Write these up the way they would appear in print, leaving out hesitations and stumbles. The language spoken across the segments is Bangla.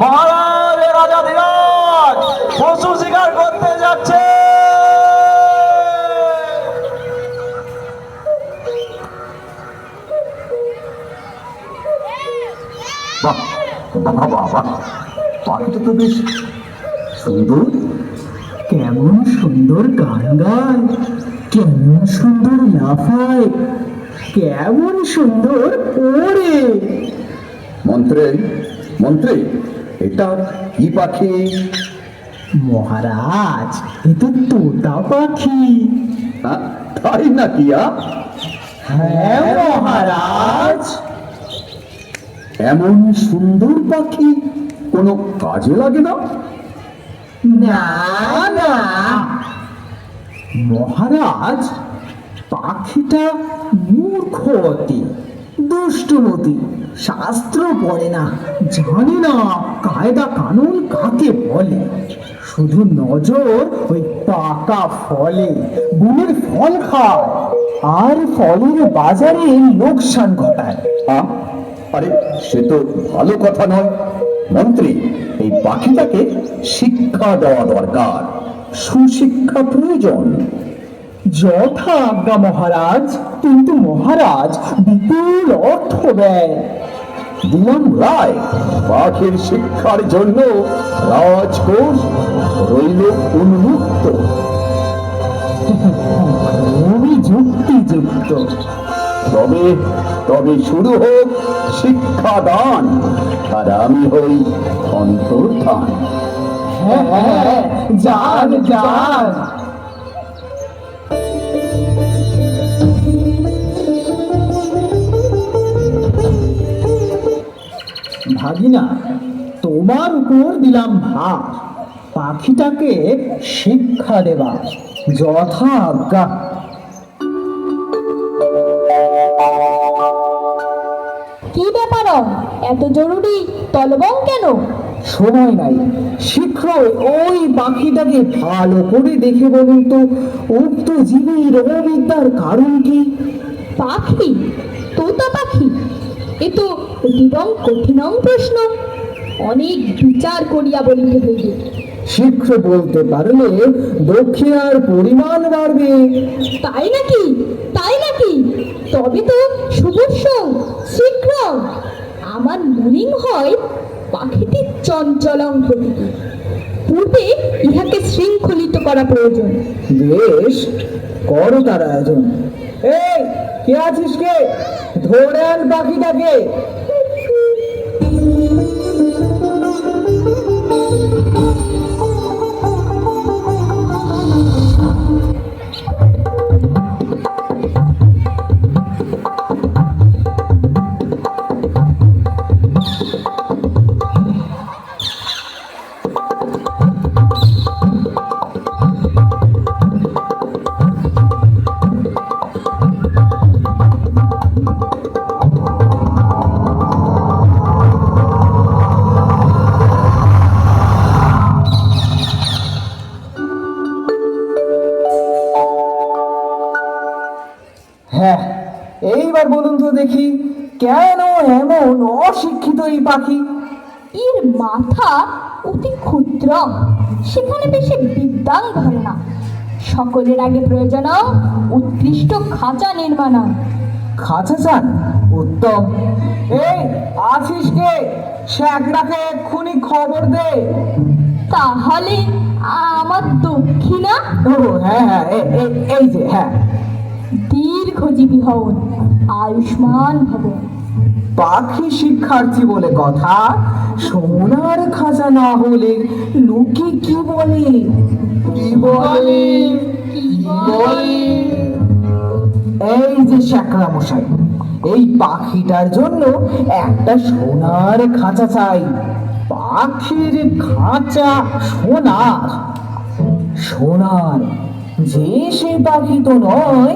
মহারাজ রাজা ধীরাজ পশু শিকার করতে যাচ্ছে। পাখিটা তো বেশ সুন্দর। কেমন সুন্দর গান গায়, কেমন সুন্দর লাফায়, কেমন সুন্দর ওড়ে। মন্ত্রী মন্ত্রী, এটা কি পাখি? মহারাজ, এ তো তোতা পাখি। হ্যাঁ, তাই নাকি? হ্যাঁ মহারাজ। এমন সুন্দর পাখি কোনো কাজে লাগে না? না না মহারাজ, পাখিটা মূর্খ অতি, দুষ্টমতি, শাস্ত্র পড়ে না, জানে না কায়দা কানুন কাকে বলে, শুধু নজর ওই পাকা ফলে, গুণের ফল খায় আর ফলের বাজারে লোকসান ঘটায়। আরে সে তো ভালো কথা নয় মন্ত্রী। এই পাখিটাকে শিক্ষা দেওয়া দরকার, সুশিক্ষা প্রয়োজন। যথা আজ্ঞা মহারাজ, কিন্তু মহারাজ বিপুল অর্থ ব্যয়। দিলাম রায়, পাখির শিক্ষার জন্য রাজকোষ রইল উন্মুক্ত। খুবই যুক্তিযুক্ত। তবে তবে শুরু হোক শিক্ষাদান, আর আমি হই অন্তর্ধান। হ্যাঁ, যান যান। ভাগিনা, তোমার উপর দিলাম ভার, পাখিটাকে শিক্ষা দেবা। যথা আজ্ঞা। কি ব্যাপার, এত জরুরি তলবং কেন? সময় নাই, শীঘ্র ওই পাখিটাকে ভালো করে দেখে বলুন তো, উক্ত জীবীর অবিদ্যার কারণ কি? পাখি? তোতা পাখি? এ তো অতিবং কঠিনং প্রশ্ন, অনেক বিচার করিয়া বলিতে হইবে। শীঘ্র বলতে পারলে দক্ষিণার পরিমাণ বাড়বে। তাই নাকি? তাই নাকি? তবে তো শুভস্য, শীঘ্র। আমার মনে হয় পাখিটি চঞ্চলং প্রকৃতি, পূর্বে ইহাকে শৃঙ্খলিত করা প্রয়োজন। বেশ, করো তার আয়োজন। এই, কে আছিস কে? ধরে আন পাখিটাকে। হ্যাঁ, এইবার বলুন তো দেখি, কেন এমন অশিক্ষিত এই পাখি? এর মাথা অতি ক্ষুদ্র, সেখানে বেশি বিদ্যাং ধরে না। সকলের আগে প্রয়োজন উৎকৃষ্ট খাঁচা নির্মাণ। খাঁচা চান? উত্তম। এই, আছিস কে? শ্যাকরাকে এক্ষুনি খবর দে। তাহলে আমার দক্ষিণা? ও হ্যাঁ হ্যাঁ, এই যে, হ্যাঁ। দীর্ঘজীবী হন, আয়ুষ্মান ভব। পাখি শিক্ষার্থী বলে কথা, সোনার খাঁচা না হলে লোকে কি বলে? কি বলে? কি বলে? এই যে শ্যাকরা মশাই, এই পাখিটার জন্য একটা সোনার খাঁচা চাই। পাখির খাঁচা সোনার? সোনার যে সে পাখি তো নয়,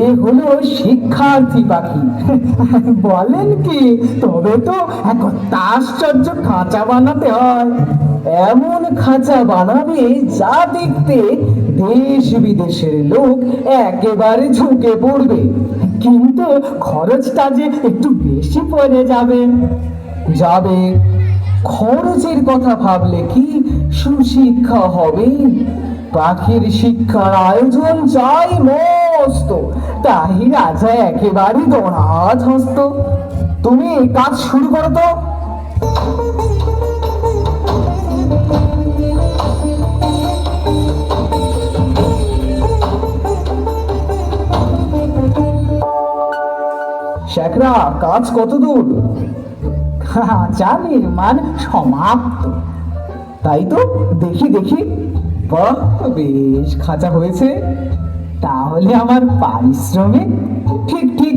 এ হলো শিক্ষার্থী পাখি। বলেন কি? তবে তো এক আশ্চর্য খাঁচা বানাতে হয়। এমন খাঁচা বানাবে যা দেখতে দেশ বিদেশের লোক একেবারে ঝুঁকে পড়বে, কিন্তু খরচটা যে একটু বেশি পড়ে যাবে। খরচের কথা ভাবলে কি সুশিক্ষা হবে? পাখির শিক্ষার আয়োজন চাই মস্ত, তাই রাজা একেবারে দরাজ হস্ত। তুমি কাজ শুরু করো তো। শেখরা, কাজ কত দূর? খাঁচা নির্মাণ সমাপ্ত। তাই তো, দেখি দেখি। বাহ, বেশ খাঁচা হয়েছে। তাহলে আমার পারিশ্রমিক? ঠিক ঠিক,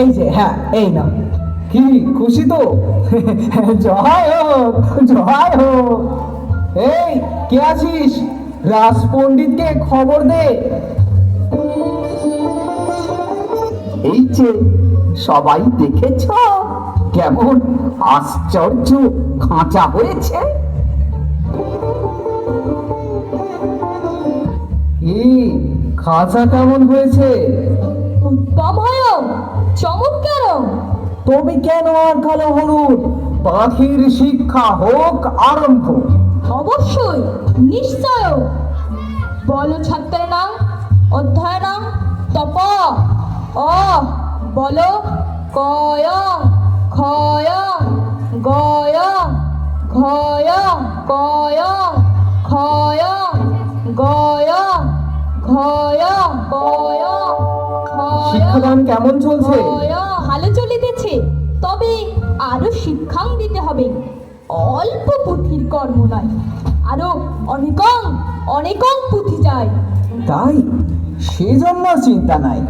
এই যে, হ্যাঁ এই না। কি খুশি তো? জয় হোক, জয় হোক। এই, কে আছিস? রাজ পণ্ডিতকে খবর দে। এই যে সবাই দেখেছ কেমন আশ্চর্য খাঁচা হয়েছে? কি খাঁচা কেমন হয়েছে? উত্তম হয়, চমৎকার। তবে কেন আর কালো হলুদ? পাখির শিক্ষা হোক আরম্ভ। অবশ্যই, নিশ্চয়। বলো ছাত্রের নাম, অধ্যায় নাম, তপ। বলো কয়ং ক্ষয়ং গয়ং ঘয়ং কয়ং ক্ষয়ং গয়ং ঘয়ং কয়ং শিক্ষাদান কেমন চলছে? ভালো চলিতেছে, তবে আরো শিক্ষাং দিতে হবে। অল্প পুঁথির কর্ম নয়, আরো অনেকং অনেকং পুঁথি যায়। তাই সেজন্য চিন্তা নাই।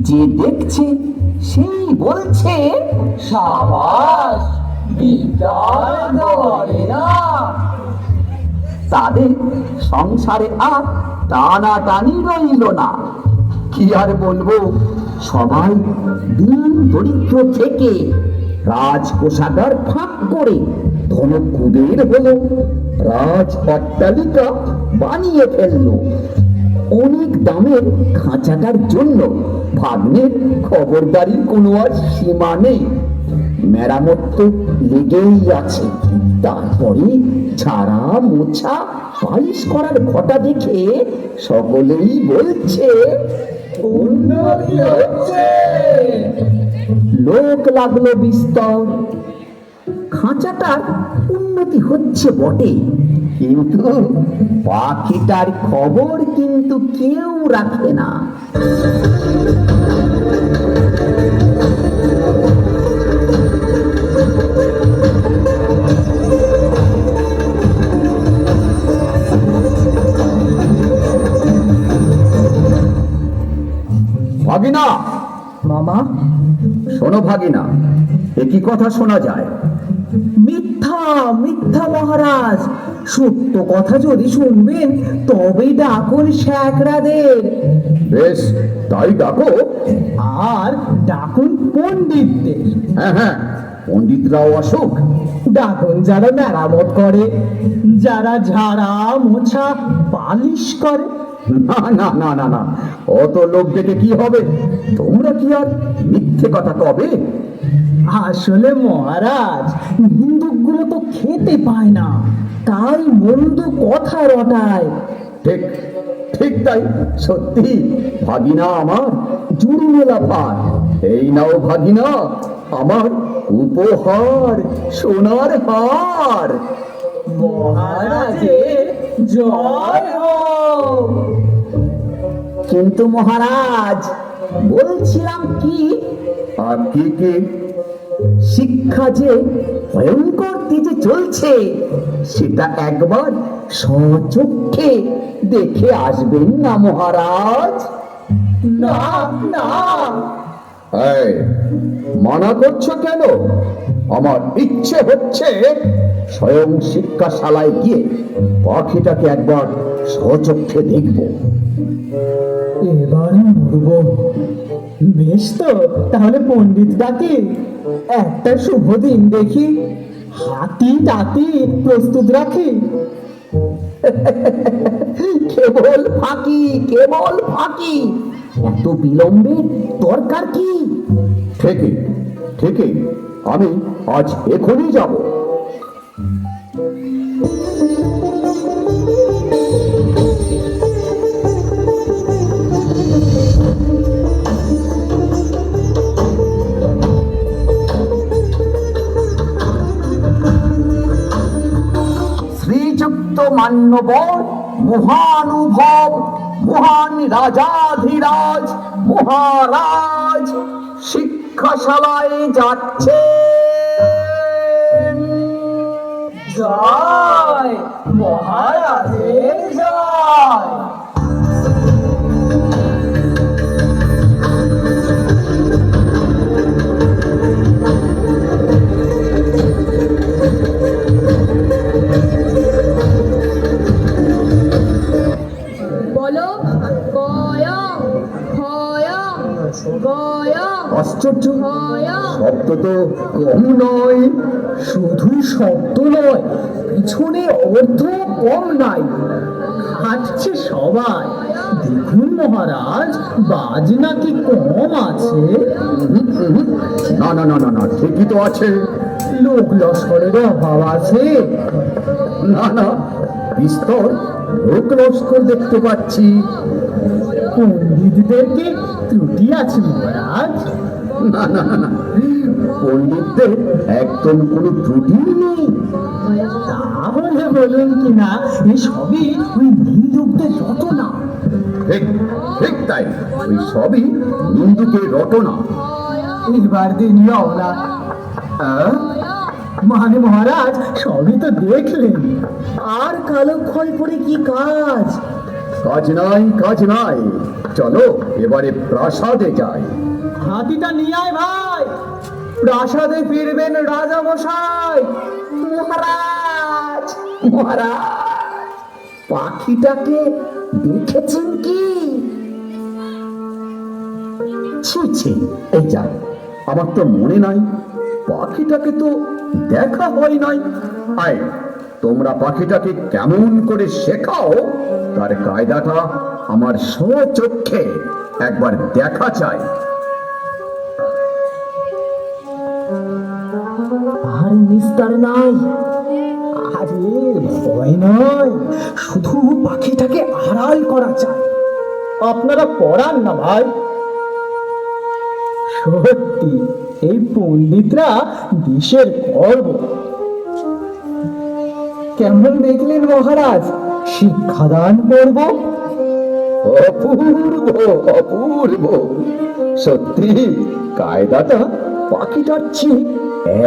যে দেখছে সেই বলছে সাবাস, বিদ্যার দরেরা। তাদের সংসারে আর টানাটানি রইল না। কি আর বলবো, সবাই দিন দরিদ্র থেকে রাজকোষাগার ফাঁক করে ধনকুবের হলো, রাজ অট্টালিকা বানিয়ে ফেললো। অনেক দামের খাঁচাটার জন্য ভাগ্নের খবরদারির কোনো আর সীমা নেই। মেরামত তো লেগেই আছে। তারপরে ছাড়া মোছা পালিশ করার ঘটা দেখে সকলেই বলছে উন্নতি হচ্ছে। লোক লাগলো বিস্তর। খাঁচাটার উন্নতি হচ্ছে বটে, কিন্তু পাখিটার খবর কিন্তু কেউ রাখে না। ভাগিনা, মামা, শোনো ভাগিনা, একই কথা শোনা যায়। মিথ্যা মিথ্যা মহারাজ। সত্য কথা যদি শুনবেন তবেই ডাকুন শেখরাদের। বেশ, তাই ডাকো। আর ডাকুন পণ্ডিতদের। হ্যাঁ হ্যাঁ, পণ্ডিতরাও আসুক। ডাকুন যারা মেরামত করে, যারা ঝাড়া মোছা পালিশ করে। না না না না না, অত লোক দেখে কি হবে? তোমরা কি আর মিথ্যে কথা কবে? আসলে মহারাজ, হিন্দুগুলো তো খেতে পায় না, তাই মন্দ কথা রটায়। ঠিক ঠিক, তাই সত্যি। ভাগিনা আমার জুড়ি মেলা পার। এই নাও ভাগিনা, আমার উপহার, সোনার হার। মহারাজের জয় হোক। কিন্তু মহারাজ, বলছিলাম কি, আর কি কি? শিক্ষা যে ভয়ঙ্কর তেজে চলছে, সেটা একবার স্বচক্ষে দেখে আসবেন না মহারাজ? না না, এই, মানা করছো কেন? আমার ইচ্ছে হচ্ছে স্বয়ং শিক্ষাশালায় গিয়ে পাখিটাকে একবার স্বচক্ষে দেখব। এবার মরব। বেশ তো, তাহলে পণ্ডিত ডাকি। একটা শুভ দিন দেখি, হাতি টাতি প্রস্তুত রাখি। কেবল ফাঁকি, কেবল ফাঁকি। এত বিলম্বের দরকার কি? ঠিকই, ঠিকই, আমি আজ এখনই যাব। শ্রীযুক্ত মান্যবর মহানুভব মহান রাজাধিরাজ মহারাজ শিক্ষাশালায় যাচ্ছে। জয় মহারাজের জয়। বলো গয়ং হয়ং গয়ং আশ্চর্য, হয়ং। শব্দ তো কম নয়। শুধু শব্দ নয়, পিছনে অর্থ কম নাই। হাঁটছে সবাই। দেখুন মহারাজ, বাজ নাকি কম আছে। না না না না না, ঠিকই তো আছে। লোক লস্করের অভাব আছে। না না, বিস্তর লোক লস্কর দেখতে পাচ্ছি। পণ্ডিতদের কি ত্রুটি আছে মহারাজ? না না না না, পণ্ডিতদের একদম কোনো ত্রুটি নেই। তাহলে বলুন কিনা এই সবই ওই নিন্দুকদের রটনা। ঠিক ঠিক তাই, ওই সবই নিন্দুকের রটনা। এবার দিন না। মানে মহারাজ, সবই তো দেখলেন, আর কালো ক্ষয় করে কি কাজ? কাজ নাই, কাজ নাই। চলো এবারে প্রাসাদে যাই। হাতিটা নিয়ে আয় ভাই, প্রাসাদে ফিরবেন রাজা মশাই। মহারাজ মহারাজ, পাখিটাকে দেখেছেন কি? ছি ছি, এই যা, আমার তো মনে নাই, পাখিটাকে তো দেখা হয় নাই। আয়, তোমরা পাখিটাকে কেমন করে শেখাও তার কায়দাটা আমার স্বচক্ষে একবার দেখা চাই। আর নিস্তার নাই। আরে ভয় নয়, শুধু পাখিটাকে আড়াল করা চাই। আপনারা পড়ান না ভাই। সত্যি এই পণ্ডিতরা দেশের গর্ব। কেমন দেখলেন মহারাজ শিক্ষাদান পর্ব? অপূর্ব অপূর্ব, সত্যি কায়দাটা পাখিটার চেয়ে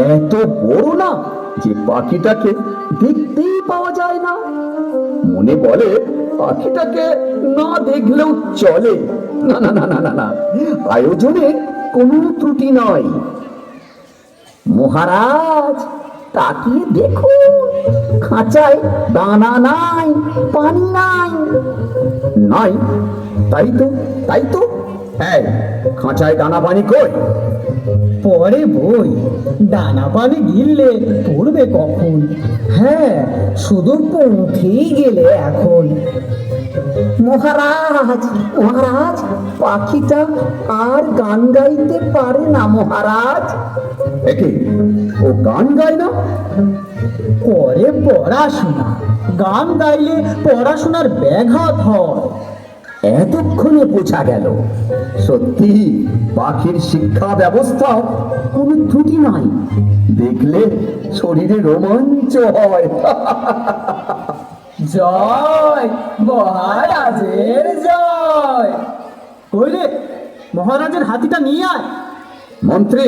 এত বড় না যে পাখিটাকে দেখতেই পাওয়া যায় না। মনে বলে পাখিটাকে না দেখলেও চলে। না না না না না না, আয়োজনে কোনো ত্রুটি নয়। মহারাজ তাকিয়ে দেখুন, খাঁচায় দানা নাই, পানি নাই। নাই, তাই তো তাই তো। এই, খাঁচায় দানা পানি কই? পরে বই, দানা পানি গিললে পড়বে কখন? হ্যাঁ, শুধু পৌঁছেই গেলে এখন। মহারাজ মহারাজ, পাখিটা আর গান গাইতে পারে না মহারাজ। একে ও গান গায় না? করে পড়াশোনা। গান গাইলে পড়াশোনার ব্যাঘাত হয়। এতক্ষণে বোঝা গেল, সত্যি পাখির শিক্ষা ব্যবস্থা কোনো ত্রুটি নাই। দেখলে শরীরে রোমাঞ্চ হয়। জয় মহারাজের জয়। কইলে মহারাজের হাতিটা নিয়ে আয়। মন্ত্রী,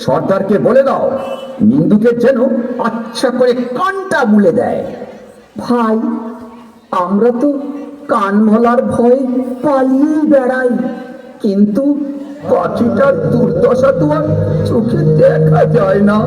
সর্দারকে বলে দাও নিন্দুকের যেন আচ্ছা করে কানটা মুলে দেয়। ভাই, আমরা তো কান মলার ভয়ে পালিয়ে বেড়াই, কিন্তু পাখিটার দুর্দশা তো আর চোখে দেখা যায় না।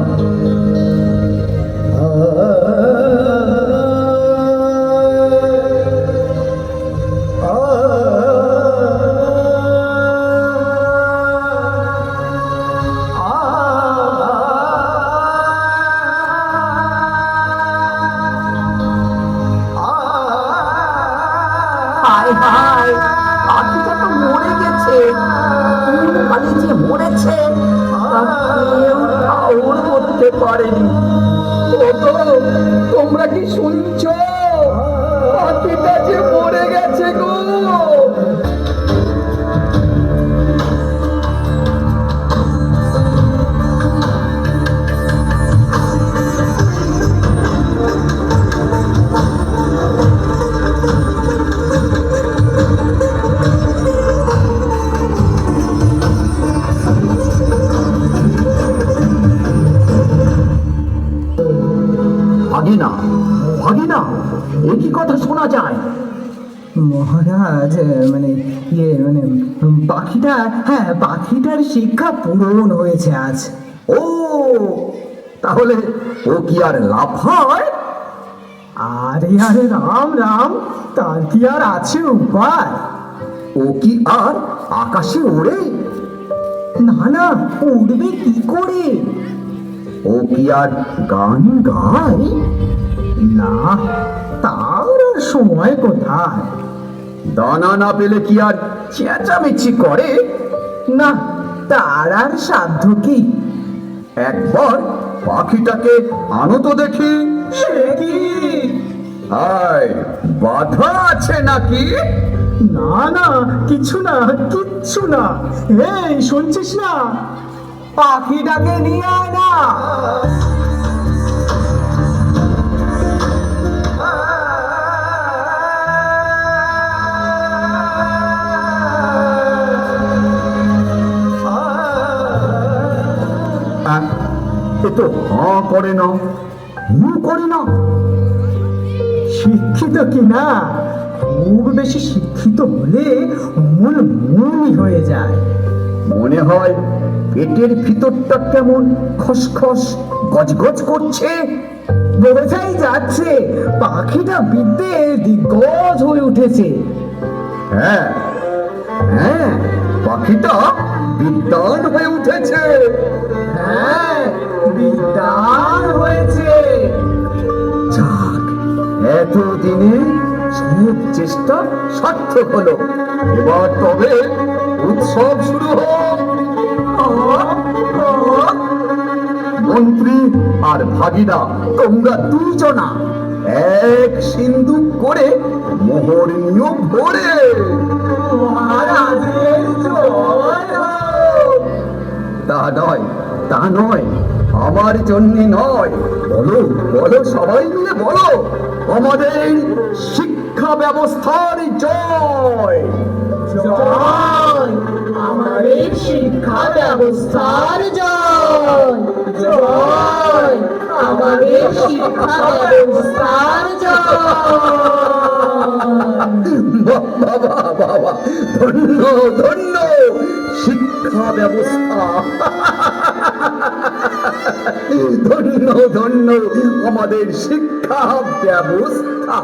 হায় হায়, পাখিটা তো মরে গেছে। কোন কালে যে মরেছে কেউ ঠাউর করতে পারেনি। ওগো, তোমরা কি শুনছো? পাখিটা যে মরে গেছে গো। ভাগিনা, ভাগিনা, এ কি কথা শোনা যায়? মহারাজ, পাখিটা, হ্যাঁ, পাখিটার শিক্ষা পূরণ হয়েছে আজ। ও, তাহলে ও কি আর লাভ হয়? আরে আরে রাম রাম, তার কি আর আছে উপায়? ও কি আর আকাশে ওড়ে? না না, উড়বে কি করে? ও কি আর গান গায়? না, তার আর সময় কোথায়? দানা না পেলে কি আর চেঁচামেচি করে? না, তার আর সাধ্য কি? একবার পাখিটাকে আনো তো দেখি। সে কি? হায়, বাধা আছে নাকি? না না, কিছু না, কিচ্ছু না। এই, শুনছিস না? পাখিটাকে নিয়ে আয় না। এ তো হাঁ করে না, করে না। শিক্ষিত কি না? খুব বেশি শিক্ষিত হলে অমন মনই হয়ে যায়। মনে হয় পেটের ভিতরটা কেমন খসখস গজগজ করছে। বোঝাই যাচ্ছে পাখিটা বিদ্যে দিগ্গজ হয়ে উঠেছে। হ্যাঁ হ্যাঁ, পাখিটা বিদ্বান হয়ে উঠেছে। হ্যাঁ, বিদ্বান হয়েছে। যাক, এতদিনে সব চেষ্টা সার্থক হলো। এবার তবে উৎসব শুরু হোক। মন্ত্রী আর ভাগিনা, তোমরা দুইজনা এক সিন্দুক করে মোহর নিয়ে ভরে। মহারাজের জয় হোক। তা নয়, তা নয়, আমার জন্য নয়। বলো বলো, সবাই মিলে বলো, আমাদের শিক্ষা ব্যবস্থার জয়। জয় আমাদের শিক্ষা ব্যবস্থার জয়। জয় আমাদের শিক্ষা ব্যবস্থার জয়। বাবা বাবা, ধন্য ধন্য শিক্ষা ব্যবস্থা। ধন্য ধন্য আমাদের শিক্ষা ব্যবস্থা।